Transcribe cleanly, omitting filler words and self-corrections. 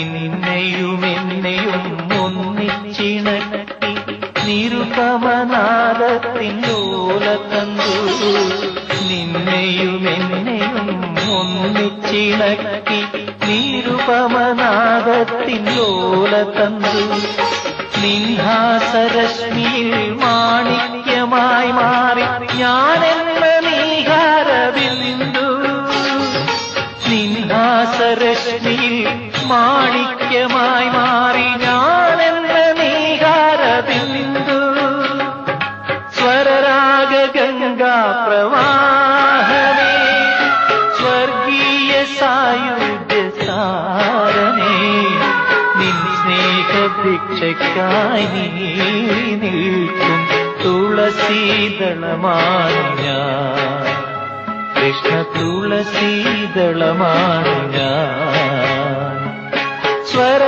നിന്നെയും എന്നെയും ഒന്നിച്ചിണക്കി നിരുപമനാദത്തിൻ ലോലതന്തു. നിന്നെയും എന്നെയും ഒന്നിച്ചിണക്കി നിരുപമനാദത്തിൻ ലോലതന്തു. നിൻഹാസരശ്മിയിൽ മാണിക്യമായി മാറി ഞാനെന്ന നീഹാരബിന്ദു. നിൻഹാസരശ്മിയിൽ മാണിക്യമായി മാറി ഞാനെന്ന നീഹാരബിന്ദു. സ്വരരാഗ ഗംഗാ പ്രവാഹമേ, സ്വർഗീയ സായുജ്യ സാരമേ, നിൻ സ്നേഹഭിക്ഷയ്ക്കായി നീ നിൽക്കും തുളസീദളമാണു ഞാൻ. കൃഷ്ണ തുളസീദളമാണു ഞാൻ. സ്വര